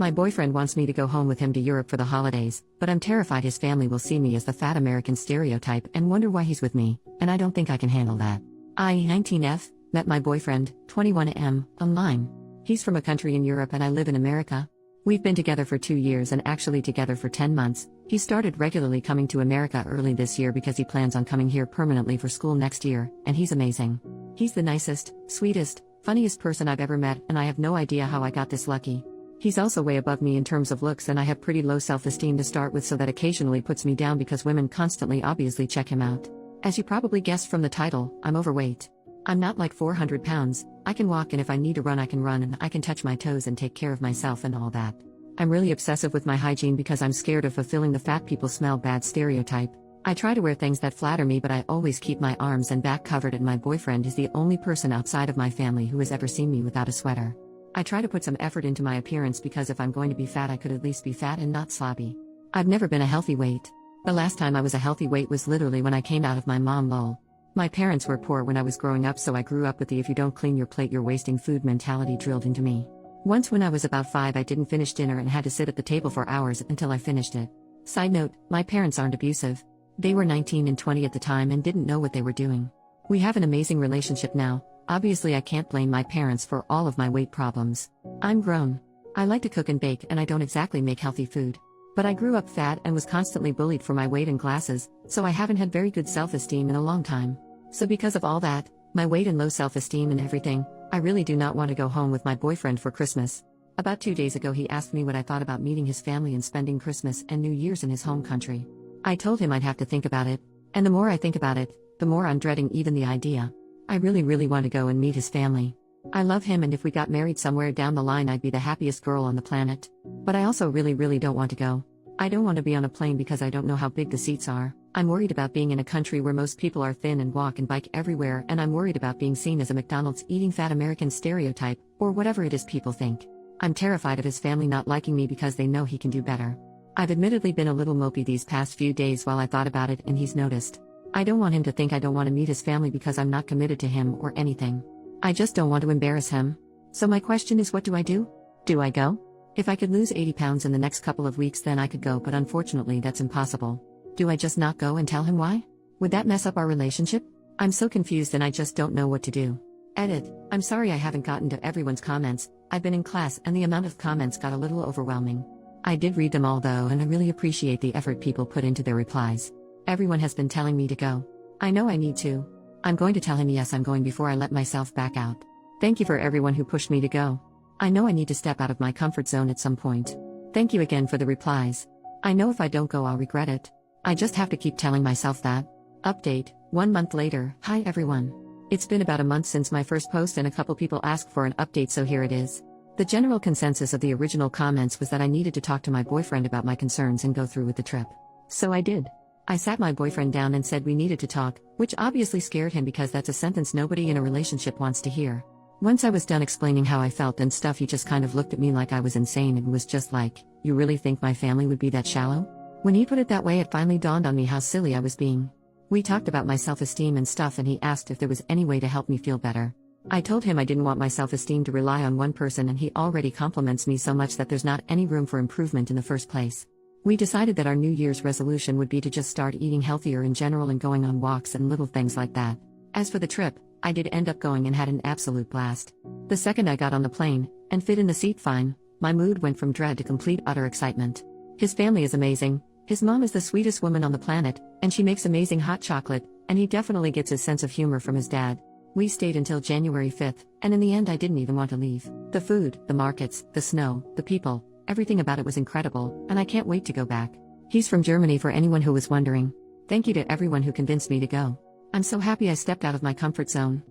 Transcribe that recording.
My boyfriend wants me to go home with him to Europe for the holidays, but I'm terrified his family will see me as the fat American stereotype and wonder why he's with me, and I don't think I can handle that. I, 19F, met my boyfriend, 21M, online. He's from a country in Europe and I live in America. We've been together for 2 years and actually together for 10 months. He started regularly coming to America early this year because he plans on coming here permanently for school next year, and he's amazing. He's the nicest, sweetest, funniest person I've ever met, and I have no idea how I got this lucky. He's also way above me in terms of looks, and I have pretty low self-esteem to start with, so that occasionally puts me down because women constantly obviously check him out. As you probably guessed from the title, I'm overweight. I'm not like 400 pounds, I can walk, and if I need to run I can run, and I can touch my toes and take care of myself and all that. I'm really obsessive with my hygiene because I'm scared of fulfilling the fat people smell bad stereotype. I try to wear things that flatter me, but I always keep my arms and back covered, and my boyfriend is the only person outside of my family who has ever seen me without a sweater. I try to put some effort into my appearance because if I'm going to be fat I could at least be fat and not sloppy. I've never been a healthy weight. The last time I was a healthy weight was literally when I came out of my mom lol. My parents were poor when I was growing up, so I grew up with the if you don't clean your plate you're wasting food mentality drilled into me. Once when I was about 5 I didn't finish dinner and had to sit at the table for hours until I finished it. Side note, my parents aren't abusive. They were 19 and 20 at the time and didn't know what they were doing. We have an amazing relationship now. Obviously I can't blame my parents for all of my weight problems. I'm grown. I like to cook and bake, and I don't exactly make healthy food. But I grew up fat and was constantly bullied for my weight and glasses, so I haven't had very good self-esteem in a long time. So because of all that, my weight and low self-esteem and everything, I really do not want to go home with my boyfriend for Christmas. About 2 days ago he asked me what I thought about meeting his family and spending Christmas and New Year's in his home country. I told him I'd have to think about it, and the more I think about it, the more I'm dreading even the idea. I really want to go and meet his family. I love him, and if we got married somewhere down the line I'd be the happiest girl on the planet. But I also really don't want to go. I don't want to be on a plane because I don't know how big the seats are. I'm worried about being in a country where most people are thin and walk and bike everywhere, and I'm worried about being seen as a McDonald's eating fat American stereotype, or whatever it is people think. I'm terrified of his family not liking me because they know he can do better. I've admittedly been a little mopey these past few days while I thought about it, and he's noticed. I don't want him to think I don't want to meet his family because I'm not committed to him or anything. I just don't want to embarrass him. So my question is, what do I do? Do I go? If I could lose 80 pounds in the next couple of weeks then I could go, but unfortunately that's impossible. Do I just not go and tell him why? Would that mess up our relationship? I'm so confused and I just don't know what to do. Edit. I'm sorry I haven't gotten to everyone's comments. I've been in class and the amount of comments got a little overwhelming. I did read them all though, and I really appreciate the effort people put into their replies. Everyone has been telling me to go. I know I need to. I'm going to tell him yes I'm going before I let myself back out. Thank you for everyone who pushed me to go. I know I need to step out of my comfort zone at some point. Thank you again for the replies. I know if I don't go I'll regret it. I just have to keep telling myself that. Update, 1 month later. Hi everyone. It's been about a month since my first post and a couple people asked for an update, so here it is. The general consensus of the original comments was that I needed to talk to my boyfriend about my concerns and go through with the trip. So I did. I sat my boyfriend down and said we needed to talk, which obviously scared him because that's a sentence nobody in a relationship wants to hear. Once I was done explaining how I felt and stuff, he just kind of looked at me like I was insane and was just like, "You really think my family would be that shallow?" When he put it that way it finally dawned on me how silly I was being. We talked about my self-esteem and stuff and he asked if there was any way to help me feel better. I told him I didn't want my self-esteem to rely on one person, and he already compliments me so much that there's not any room for improvement in the first place. We decided that our New Year's resolution would be to just start eating healthier in general and going on walks and little things like that. As for the trip, I did end up going and had an absolute blast. The second I got on the plane, and fit in the seat fine, my mood went from dread to complete utter excitement. His family is amazing. His mom is the sweetest woman on the planet, and she makes amazing hot chocolate, and he definitely gets his sense of humor from his dad. We stayed until January 5th, and in the end I didn't even want to leave. The food, the markets, the snow, the people, everything about it was incredible, and I can't wait to go back. He's from Germany for anyone who was wondering. Thank you to everyone who convinced me to go. I'm so happy I stepped out of my comfort zone.